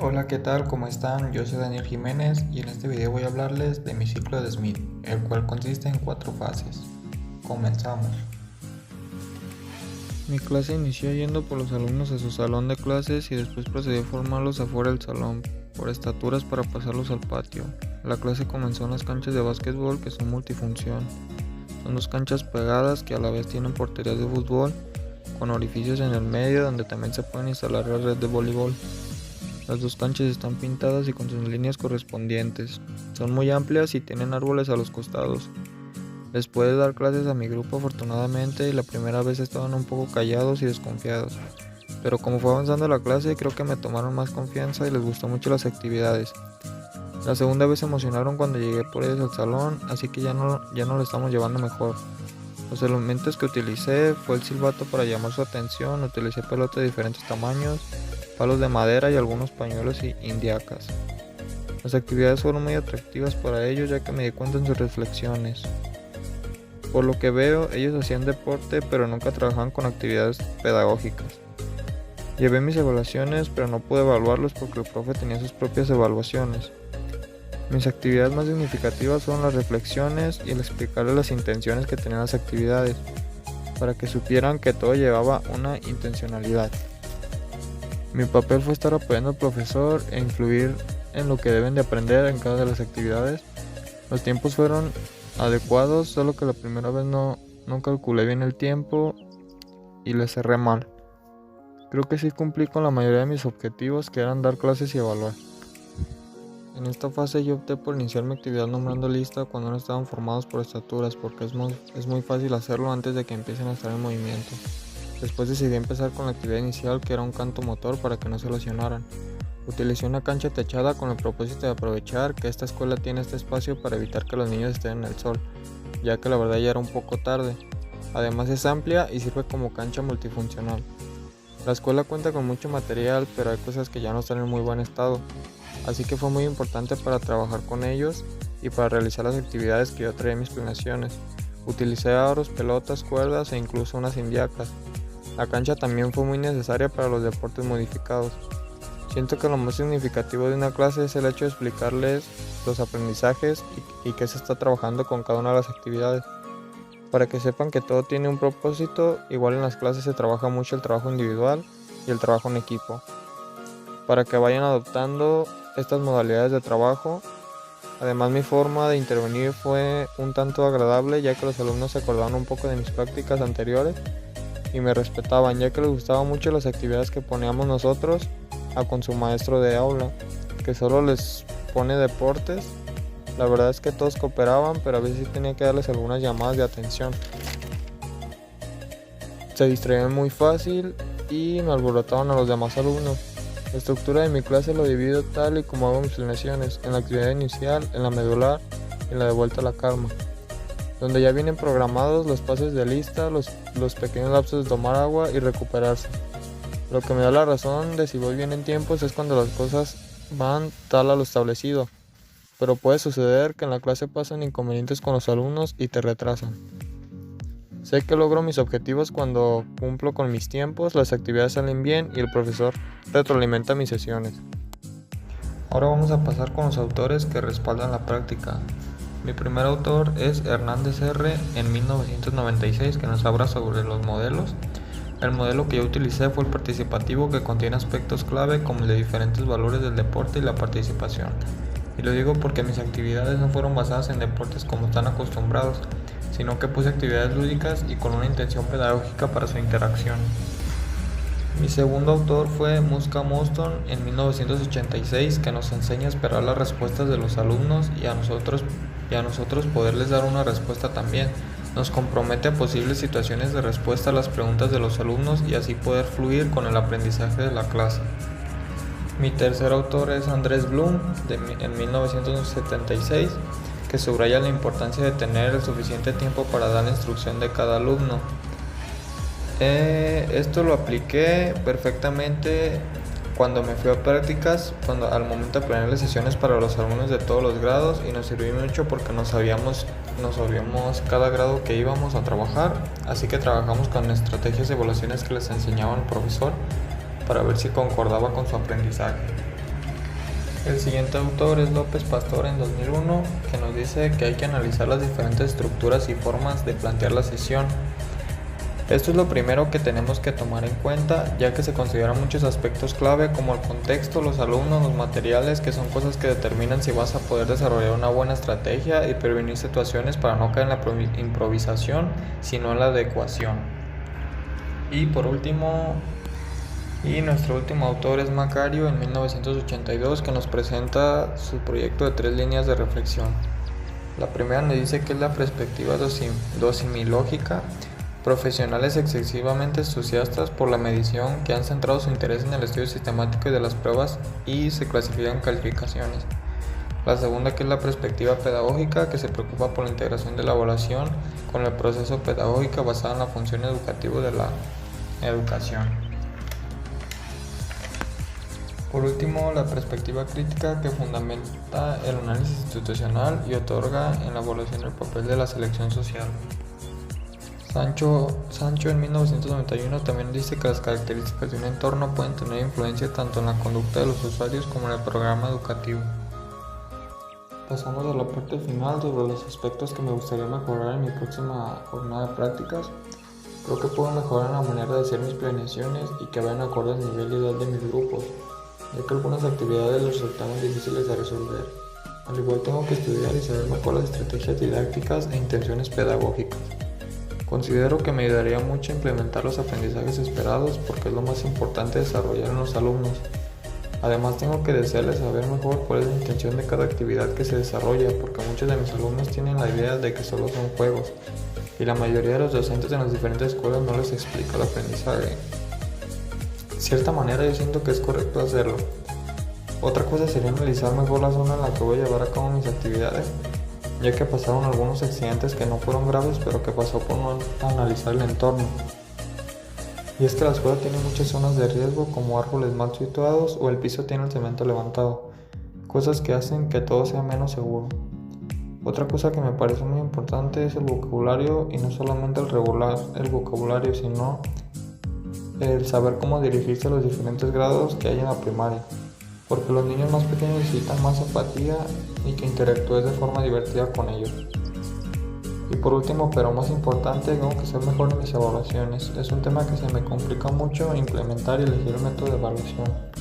Hola, ¿qué tal? ¿Cómo están? Yo soy Daniel Jiménez y en este video voy a hablarles de mi ciclo de Smith, el cual consiste en 4 fases. Comenzamos. Mi clase inició yendo por los alumnos a su salón de clases y después procedió a formarlos afuera del salón, por estaturas para pasarlos al patio. La clase comenzó en las canchas de básquetbol que son multifunción. Son 2 canchas pegadas que a la vez tienen porterías de fútbol, con orificios en el medio donde también se pueden instalar la red de voleibol. Las 2 canchas están pintadas y con sus líneas correspondientes. Son muy amplias y tienen árboles a los costados. Les pude dar clases a mi grupo afortunadamente y la primera vez estaban un poco callados y desconfiados. Pero como fue avanzando la clase creo que me tomaron más confianza y les gustó mucho las actividades. La segunda vez se emocionaron cuando llegué por ellos al salón, así que ya no lo estamos llevando mejor. Los elementos que utilicé fue el silbato para llamar su atención, utilicé pelotas de diferentes tamaños, palos de madera y algunos pañuelos y indiacas. Las actividades fueron muy atractivas para ellos ya que me di cuenta en sus reflexiones. Por lo que veo, ellos hacían deporte pero nunca trabajaban con actividades pedagógicas. Llevé mis evaluaciones pero no pude evaluarlos porque el profe tenía sus propias evaluaciones. Mis actividades más significativas fueron las reflexiones y el explicarles las intenciones que tenían las actividades, para que supieran que todo llevaba una intencionalidad. Mi papel fue estar apoyando al profesor e influir en lo que deben de aprender en cada de las actividades. Los tiempos fueron adecuados, solo que la primera vez no calculé bien el tiempo y le cerré mal. Creo que sí cumplí con la mayoría de mis objetivos, que eran dar clases y evaluar. En esta fase yo opté por iniciar mi actividad nombrando lista cuando no estaban formados por estaturas, porque es muy fácil hacerlo antes de que empiecen a estar en movimiento. Después decidí empezar con la actividad inicial, que era un canto motor para que no se lesionaran. Utilicé una cancha techada con el propósito de aprovechar que esta escuela tiene este espacio para evitar que los niños estén en el sol, ya que la verdad ya era un poco tarde. Además es amplia y sirve como cancha multifuncional. La escuela cuenta con mucho material, pero hay cosas que ya no están en muy buen estado, así que fue muy importante para trabajar con ellos y para realizar las actividades que yo traía en mis planeaciones. Utilicé aros, pelotas, cuerdas e incluso unas indiacas. La cancha también fue muy necesaria para los deportes modificados. Siento que lo más significativo de una clase es el hecho de explicarles los aprendizajes y qué se está trabajando con cada una de las actividades, para que sepan que todo tiene un propósito. Igual en las clases se trabaja mucho el trabajo individual y el trabajo en equipo, para que vayan adoptando estas modalidades de trabajo. Además, mi forma de intervenir fue un tanto agradable, ya que los alumnos se acordaban un poco de mis prácticas anteriores y me respetaban, ya que les gustaban mucho las actividades que poníamos nosotros con su maestro de aula, que solo les pone deportes. La verdad es que todos cooperaban, pero a veces sí tenía que darles algunas llamadas de atención. Se distraían muy fácil y me alborotaban a los demás alumnos. La estructura de mi clase lo divido tal y como hago mis planeaciones, en la actividad inicial, en la medular y en la de vuelta a la calma, donde ya vienen programados los pases de lista, los pequeños lapsos de tomar agua y recuperarse. Lo que me da la razón de si voy bien en tiempos es cuando las cosas van tal a lo establecido, pero puede suceder que en la clase pasan inconvenientes con los alumnos y te retrasan. Sé que logro mis objetivos cuando cumplo con mis tiempos, las actividades salen bien y el profesor retroalimenta mis sesiones. Ahora vamos a pasar con los autores que respaldan la práctica. Mi primer autor es Hernández R. en 1996, que nos habla sobre los modelos. El modelo que yo utilicé fue el participativo, que contiene aspectos clave como el de diferentes valores del deporte y la participación. Y lo digo porque mis actividades no fueron basadas en deportes como están acostumbrados, sino que puse actividades lúdicas y con una intención pedagógica para su interacción. Mi segundo autor fue Muska Moston en 1986, que nos enseña a esperar las respuestas de los alumnos y a nosotros poderles dar una respuesta también. Nos compromete a posibles situaciones de respuesta a las preguntas de los alumnos y así poder fluir con el aprendizaje de la clase. Mi tercer autor es Andrés Bloom en 1976, que subraya la importancia de tener el suficiente tiempo para dar la instrucción de cada alumno. Esto lo apliqué perfectamente cuando me fui a prácticas, al momento de planear las sesiones para los alumnos de todos los grados, y nos sirvió mucho porque nos sabíamos cada grado que íbamos a trabajar, así que trabajamos con estrategias y evaluaciones que les enseñaba el profesor para ver si concordaba con su aprendizaje. El siguiente autor es López Pastor en 2001, que nos dice que hay que analizar las diferentes estructuras y formas de plantear la sesión. Esto es lo primero que tenemos que tomar en cuenta, ya que se consideran muchos aspectos clave como el contexto, los alumnos, los materiales, que son cosas que determinan si vas a poder desarrollar una buena estrategia y prevenir situaciones para no caer en la improvisación, sino en la adecuación. Y por último, nuestro último autor es Macario en 1982, que nos presenta su proyecto de 3 líneas de reflexión. La primera nos dice que es la perspectiva dosimilógica. Profesionales excesivamente entusiastas por la medición que han centrado su interés en el estudio sistemático de las pruebas y se clasifican calificaciones. La segunda, que es la perspectiva pedagógica, que se preocupa por la integración de la evaluación con el proceso pedagógico basado en la función educativa de la educación. Por último, la perspectiva crítica, que fundamenta el análisis institucional y otorga en la evaluación el papel de la selección social. Sancho en 1991 también dice que las características de un entorno pueden tener influencia tanto en la conducta de los usuarios como en el programa educativo. Pasamos a la parte final sobre los aspectos que me gustaría mejorar en mi próxima jornada de prácticas. Creo que puedo mejorar en la manera de hacer mis planeaciones y que vayan acorde al nivel y edad de mis grupos, ya que algunas actividades les resultan difíciles de resolver. Al igual tengo que estudiar y saber mejor las estrategias didácticas e intenciones pedagógicas. Considero que me ayudaría mucho a implementar los aprendizajes esperados porque es lo más importante desarrollar en los alumnos. Además tengo que desearles saber mejor cuál es la intención de cada actividad que se desarrolla, porque muchos de mis alumnos tienen la idea de que solo son juegos y la mayoría de los docentes en las diferentes escuelas no les explica el aprendizaje. De cierta manera yo siento que es correcto hacerlo. Otra cosa sería analizar mejor la zona en la que voy a llevar a cabo mis actividades, ya que pasaron algunos accidentes que no fueron graves, pero que pasó por no analizar el entorno. Y es que la escuela tiene muchas zonas de riesgo, como árboles mal situados o el piso tiene el cemento levantado, cosas que hacen que todo sea menos seguro. Otra cosa que me parece muy importante es el vocabulario, y no solamente el regular el vocabulario, sino el saber cómo dirigirse a los diferentes grados que hay en la primaria, porque los niños más pequeños necesitan más empatía y que interactúes de forma divertida con ellos. Y por último, pero más importante, tengo que ser mejor en mis evaluaciones. Es un tema que se me complica mucho implementar y elegir el método de evaluación.